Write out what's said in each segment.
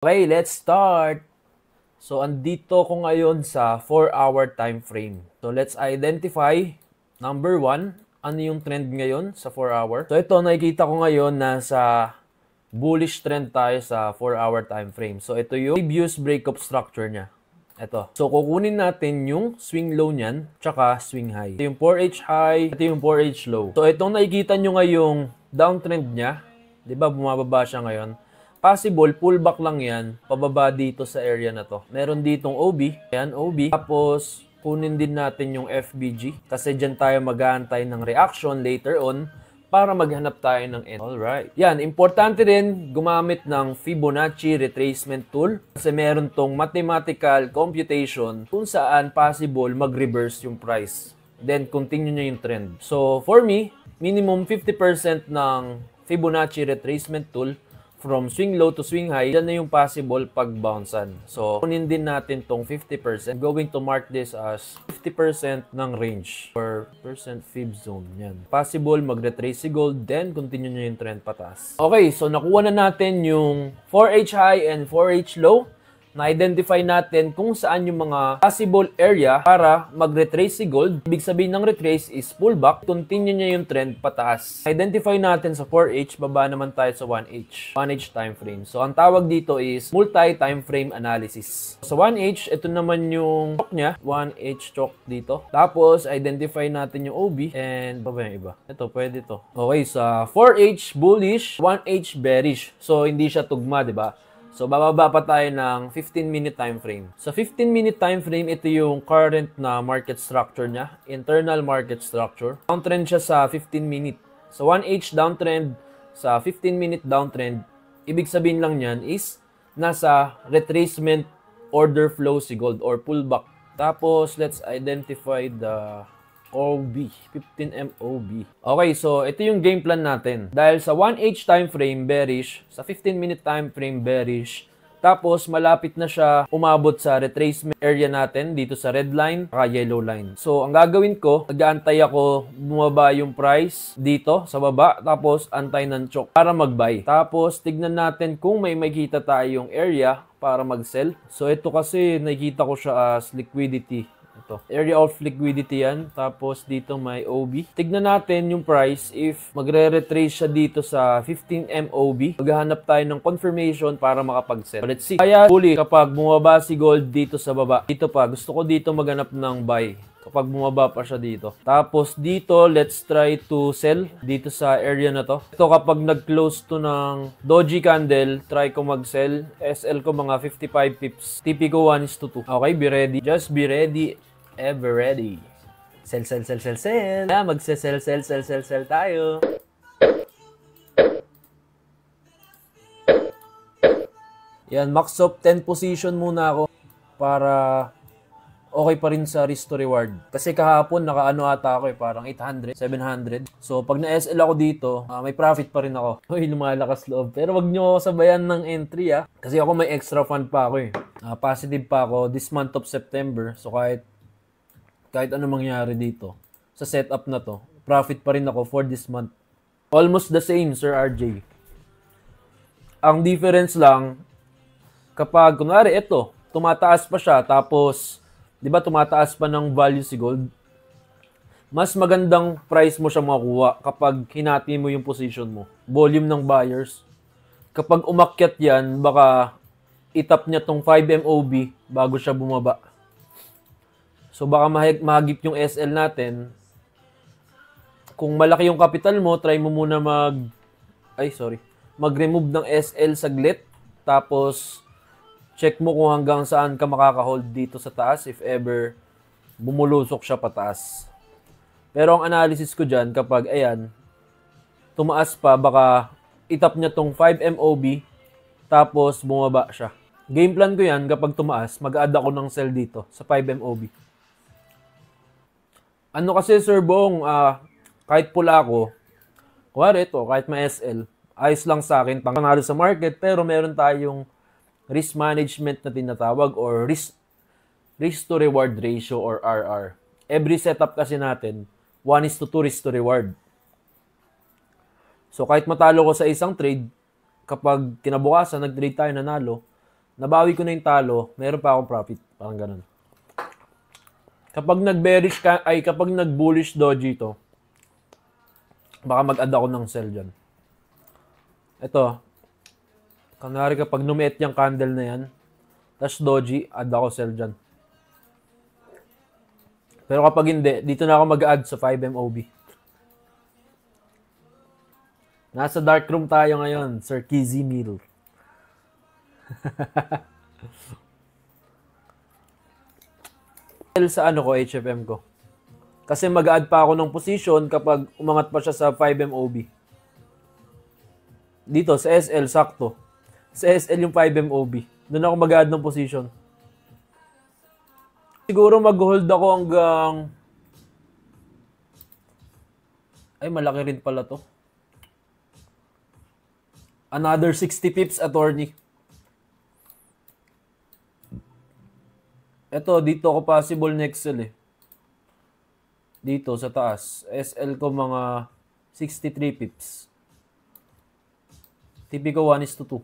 Okay, let's start. So, andito ko ngayon sa 4-hour time frame. So, let's identify, number 1, ano yung trend ngayon sa 4-hour. So, ito, nakikita ko ngayon na sa bullish trend tayo sa 4-hour time frame. So, ito yung previous breakup structure niya. Ito. So, kukunin natin yung swing low niyan, tsaka swing high. Ito yung 4H high, ito yung 4H low. So, itong nakikita nyo ngayong downtrend niya, di ba, bumababa siya ngayon. Possible, pullback lang yan, pababa dito sa area na to. Meron ditong OB, yan, OB. Tapos, kunin din natin yung FBG, kasi dyan tayo mag-aantay ng reaction later on, para maghanap tayo ng end. Alright. Yan, importante rin gumamit ng Fibonacci retracement tool, kasi meron tong mathematical computation kung saan possible mag-reverse yung price. Then, continue nyo yung trend. So, for me, minimum 50% ng Fibonacci retracement tool from swing low to swing high, yan na yung possible pag-bouncean. So, kunin din natin tong 50%. I'm going to mark this as 50% ng range or percent fib zone. Yan. Possible mag-retrace si gold, then continue nyo yung trend pataas. Okay, so nakuha na natin yung 4H high and 4H low. Na-identify natin kung saan yung mga possible area para mag-retrace si gold. Ibig sabihin ng retrace is pullback. Continue niya yung trend pataas. Identify natin sa 4H, baba naman tayo sa 1H. 1H time frame. So, ang tawag dito is multi-time frame analysis. Sa 1H, ito naman yung chok niya. 1H chok dito. Tapos, identify natin yung OB. And, ba yung iba? Ito, pwede to. Okay, sa 4H bullish, 1H bearish. So, hindi siya tugma, di ba? So, bababa pa tayo ng 15-minute time frame. Sa 15-minute time frame, ito yung current na market structure niya. Internal market structure. Downtrend siya sa 15-minute. Sa 1H downtrend, sa 15-minute downtrend, ibig sabihin lang niyan is nasa retracement order flow si gold or pullback. Tapos, let's identify the OB, 15 MOB. Okay, so ito yung game plan natin. Dahil sa 1H time frame bearish, sa 15-minute time frame bearish, tapos malapit na siya umabot sa retracement area natin dito sa red line at yellow line. So ang gagawin ko, nag-aantay ako bumaba yung price dito sa baba, tapos antay ng chok para mag-buy. Tapos tignan natin kung may makita tayong area para mag-sell. So ito kasi nakikita ko siya as liquidity. Ito. Area of liquidity yan. Tapos dito may OB. Tignan natin yung price if magre-retrace siya dito sa 15 MOB. Maghahanap tayo ng confirmation para makapag-sell. Let's see. Kaya huli kapag bumaba si gold dito sa baba. Dito pa. Gusto ko dito maghanap ng buy. Kapag bumaba pa siya dito. Tapos dito, let's try to sell dito sa area na to. Ito kapag nag-close to ng doji candle, try ko mag-sell. SL ko mga 55 pips. TP ko 1:2. Okay, be ready. Just be ready. Ever ready. Sell, sell, sell, sell, sell. Yeah, magse-sell, sell, sell, sell, sell tayo. Yan, max of 10 position muna ako para okay pa rin sa risk to reward. Kasi kahapon nakaano ata ako parang 800, 700. So pag na-SL ako dito, may profit pa rin ako. Uy, lumalakas loob. Pero wag nyo ako sabayan ng entry kasi ako may extra fund pa ako positive pa ako this month of September. So kahit ano mangyari dito sa setup na to, profit pa rin ako for this month. Almost the same, Sir RJ. Ang difference lang, kapag, kunwari, ito, tumataas pa siya, tapos, di ba, tumataas pa ng value si gold, mas magandang price mo siya makuha kapag hinati mo yung position mo. Volume ng buyers. Kapag umakyat yan, baka itap niya tong 5 MOB bago siya bumaba. So baka mahagip yung SL natin. Kung malaki yung capital mo, try mo muna mag-remove ng SL saglit. Tapos check mo kung hanggang saan ka makaka-hold dito sa taas if ever bumulusok siya pataas. Pero ang analysis ko dyan, kapag ayan, tumaas pa, baka itap niya tong 5 MOB tapos bumaba siya. Game plan ko yan, kapag tumaas, mag-add ako ng sell dito sa 5 MOB. Ano kasi, Sir Bong, kahit pula ako, kahit ma-SL, ayos lang sa akin, panganalo sa market, pero meron tayong risk management na tinatawag or risk to reward ratio or RR. Every setup kasi natin, 1:2 risk to reward. So kahit matalo ko sa isang trade, kapag kinabukasan, nag-trade tayo nanalo, nabawi ko na yung talo, meron pa akong profit. Parang ganun. Kapag kapag nag-bullish doji to, baka mag-add ako ng sell dyan. Ito, kanari kapag numiit yung candle na yan, tas doji, add ako sell dyan. Pero kapag hindi, dito na ako mag-add sa 5MOB. Nasa dark room tayo ngayon, Sir Kizzy Mill. Sa ano ko, HFM ko. Kasi mag-add pa ako ng position kapag umangat pa siya sa 5MOB. Dito, sa SL, sakto. Sa SL yung 5MOB. Doon ako mag-add ng position. Siguro mag-hold ako hanggang... Ay, malaki rin pala to. Another 60 pips, attorney. Ito, dito ako possible next sell eh. Dito, sa taas. SL ko mga 63 pips. TP ko 1:2.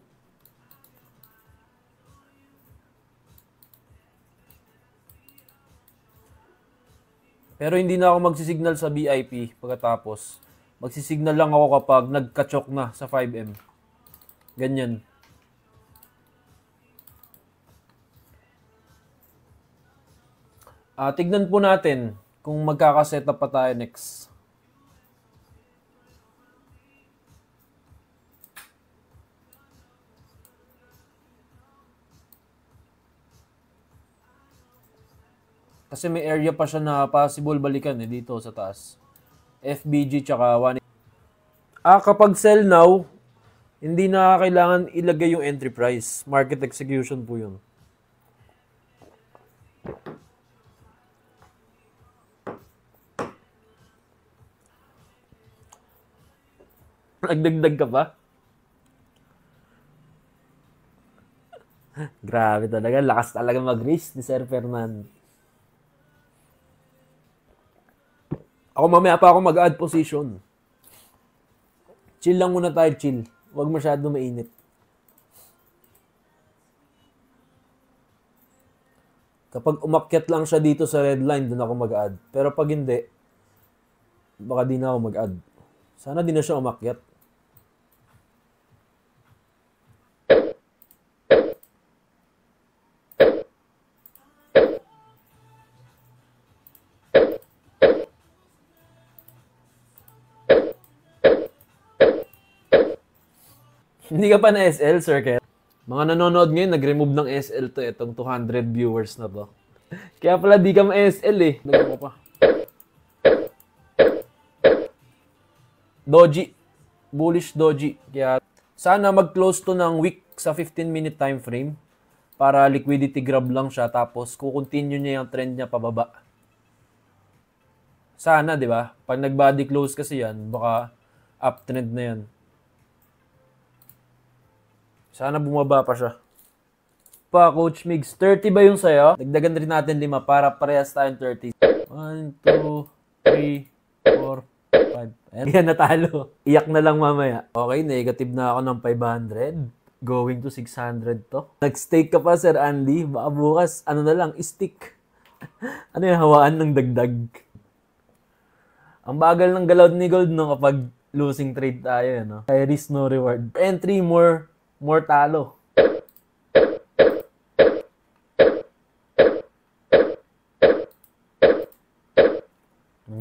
Pero hindi na ako magsisignal sa BIP pagkatapos. Magsisignal lang ako kapag nagka-choke na sa 5M. Ganyan. Tignan po natin kung magkakasetup pa tayo next. Kasi may area pa siya na possible balikan eh dito sa taas. FBG tsaka 1. Kapag sell now, hindi na kailangan ilagay yung entry price. Market execution po yun. Nagdagdag ka pa? Grabe talaga. Lakas talaga mag-risk ni Sir Fernand. Ako mamaya pa ako mag-add position. Chill lang muna tayo, chill. Huwag masyado mainit. Kapag umakyat lang siya dito sa red line, doon ako mag-add. Pero pag hindi, baka di na ako mag-add. Sana di na siya umakyat. Hindi ka pa na SL, Sir Ken? Mga nanonood ngayon, nag-remove ng SL to, itong 200 viewers na to. Kaya pala di ka ma-SL eh. Dagdag ko pa. Doji. Bullish doji. Kaya sana mag-close to ng week sa 15-minute time frame para liquidity grab lang siya tapos kukontinue niya yung trend niya pababa. Sana, di ba? Pag nag-body close kasi yan, baka uptrend na yan. Sana bumaba pa siya. Coach Migs, 30 ba yung sayo? Dagdagan rin natin 5 para parehas tayong 30. 1, 2, 3, 4, 5. Ayan, natalo. Iyak na lang mamaya. Okay, negative na ako ng 500. Going to 600 to. Nag-stake ka pa, Sir Andy. Baka bukas, ano na lang, stick. Ano yung hawaan ng dagdag? Ang bagal ng galaw ni Gold no kapag losing trade tayo. No? High risk, no reward. Entry, more talo.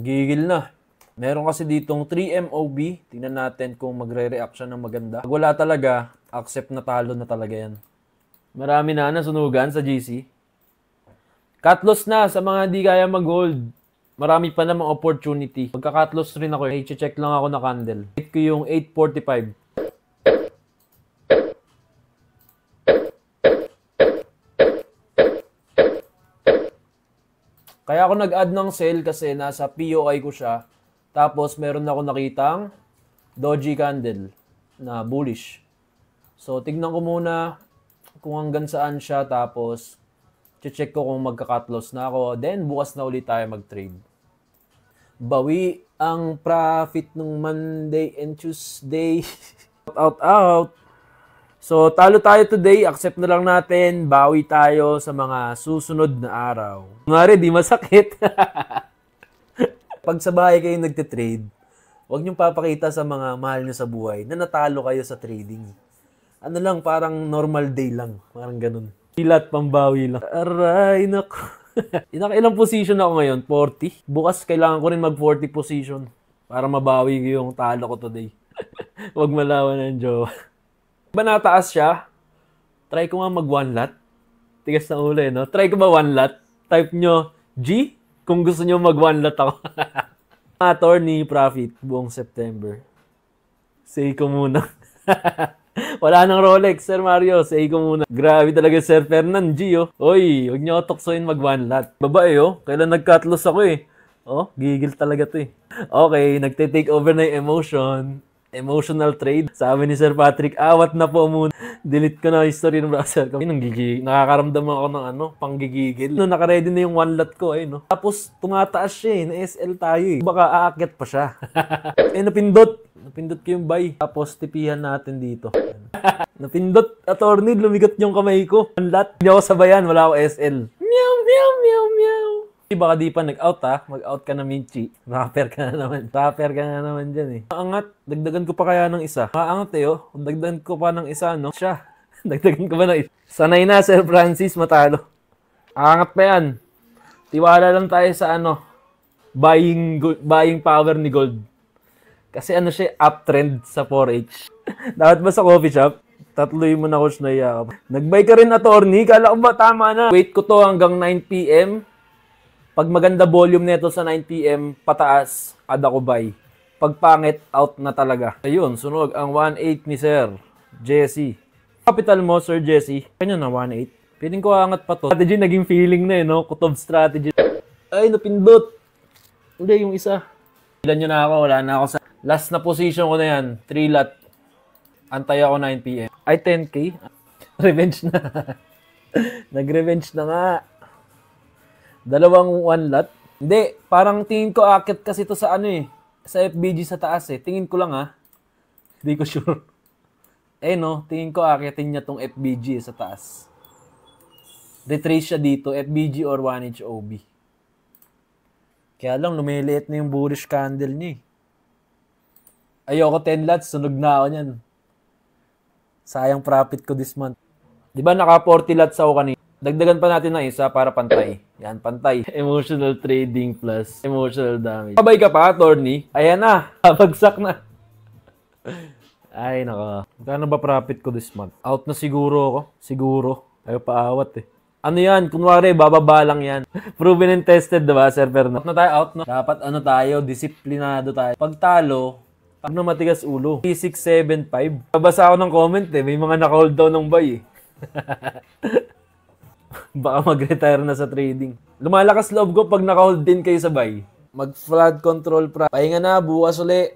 Gigil na. Meron kasi ditong 3MOB. Tingnan natin kung magre-react siya ng maganda. Pag wala talaga, accept na talo na talaga yan. Marami na nasunugan sa GC. Cut loss na sa mga hindi kaya mag-hold. Marami pa namang opportunity. Pagka-cut loss rin ako. I-check lang ako na candle. Hit ko yung 845. Kaya ako nag-add ng sell kasi nasa POI ko siya. Tapos meron ako nakitang doji candle na bullish. So tignan ko muna kung hanggang saan siya. Tapos check ko kung magka-cut loss na ako. Then bukas na ulit tayo mag-trade. Bawi ang profit nung Monday and Tuesday. Out. So, talo tayo today. Accept na lang natin. Bawi tayo sa mga susunod na araw. Kunwari, di masakit. Pag sa bahay kayo nagtitrade, huwag niyong papakita sa mga mahal niyo sa buhay na natalo kayo sa trading. Ano lang, parang normal day lang. Parang ganun. Pilat, pambawi lang. Aray, naku. Ilang position ako ngayon? 40. Bukas kailangan ko rin mag 40 position para mabawi ko yung talo ko today. Huwag malawan ng jowa. Ba nataas siya? Try ko nga mag one lot. Tigas na ulo no? Try ko ba one lot? Type nyo G kung gusto nyo mag one lot ako. Attorney profit buong September. Say ko muna. Wala nang Rolex, Sir Mario. Say ko muna. Grabe talaga, Sir Fernan G, oh. Oy, huwag nyo toksoin mag one lot. Babae, oh. Kailan nag-cut loss ako, eh. Oh, gigil talaga to, eh. Okay, nagte-take over na yung emotion. Emotional trade. Sabi ni Sir Patrick, awat na po muna. Delete ko na history ng browser ko. Nakakaramdam ako ng panggigigil. Naka-ready na yung one lot ko, no? Tapos, tumataas siya, eh. Na-SL tayo, eh. Baka aakyat pa siya. Napindot ko yung buy. Tapos, tipihan natin dito. Napindot, attorney, lumigot yung kamay ko. One lot. Hindi ako sabayan, wala ako SL. Meow, meow, meow, meow. Baka di pa nag-out mag-out ka na Minchi. Rapper ka na naman dyan eh. Maangat, dagdagan ko pa kaya ng isa. Maangat oh. Dagdagan ko pa ng isa, no? Siya. Dagdagan ko ba ng isa? Sanay na, Sir Francis, matalo. Angat pa yan. Tiwala lang tayo sa buying power ni gold. Kasi siya, uptrend sa 4H. Dapat ba sa coffee shop? Tatloy mo na, Coach Naya. Nag-buy ka rin, attorney. Kala ko ba tama na? Wait ko to hanggang 9 PM. Pag maganda volume nito sa 9 PM, pataas, add ako buy. Pag pangit, out na talaga. Ayun, sunog ang 1.8 ni Sir Jesse. Capital mo, Sir Jesse. Kanya na 1.8. Piling ko angat pa to. Strategy, naging feeling na no? Kutob strategy. Ay, napindot. Hindi, yung isa. Ilan nyo na ako, wala na ako sa... Last na position ko na yan, 3 lot. Antay ako 9 PM. Ay, 10K. Revenge na. Nag-revenge na nga. Dalawang one lot. Hindi, parang tingin ko akit kasi to sa sa FBG sa taas eh. Tingin ko lang Hindi ko sure. No, tingin ko akitin niya tong FBG sa taas. Retrace siya dito, FBG or 1H OB. Kaya lang, lumiliit na yung bullish candle niya eh. Ayoko 10 lots, sunog na ako niyan. Sayang profit ko this month. Di ba naka 40 lots ako kanina? Dagdagan pa natin ng isa para pantay. Yan, pantay. Emotional trading plus emotional damage. Sabay ka pa, attorney. Ayan na. Bagsak na. Ay, naka. Magkano ba profit ko this month? Out na siguro ako. Siguro. Ayaw paawat eh. Ano yan? Kunwari, bababa lang yan. Proven and tested, diba, Sir Fernando? Out na tayo, out na. Dapat tayo, disiplinado tayo. Pag talo, pag na matigas ulo. 3675. Babasa ako ng comment eh. May mga naka-hold down ng buy eh. Baka mag-retire na sa trading. Lumalakas loob ko pag naka-hold din kayo sa buy. Mag-flood control pahinga na, bukas uli.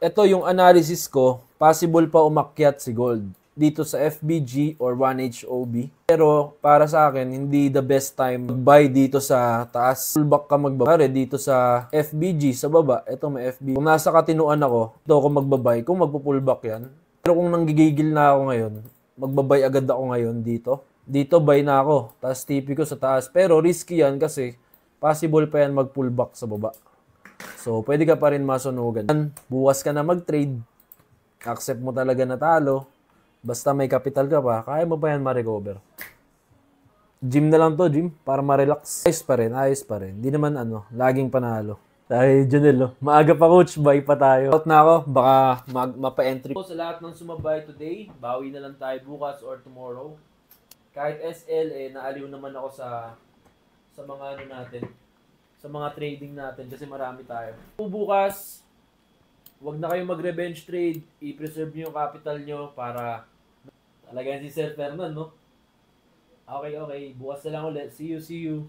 Ito yung analysis ko. Possible pa umakyat si gold dito sa FBG or 1H OB. Pero para sa akin, hindi the best time mag-buy dito sa taas. Pullback ka magbabay dito sa FBG sa baba. Ito may FBG. Kung nasa katinuan ako, ito ako magbabay. Kung magpo-pullback yan. Pero kung nanggigigil na ako ngayon, magbabay agad ako ngayon dito. Dito buy na ako. Tapos TP ko sa taas. Pero risky yan kasi possible pa yan mag-pullback sa baba. So, pwede ka pa rin masunugan. Bukas ka na mag-trade. Accept mo talaga na talo. Basta may capital ka pa, kaya mo pa yan ma-recover. Gym na lang to, gym. Para ma-relax. Ayos pa rin. Hindi naman laging panalo. Ay, Janelle, maaga pa, coach. Buy pa tayo. Out na ako. Baka mapa-entry. So, sa lahat ng sumabay today, bawi na lang tayo bukas or tomorrow. Kahit SL, naaliw naman ako sa mga natin. Sa mga trading natin kasi marami tayo. Bukas, wag na kayong mag-revenge trade. I-preserve nyo yung capital nyo para talaga si Sir Fernando, no? Okay. Bukas na lang ulit. See you.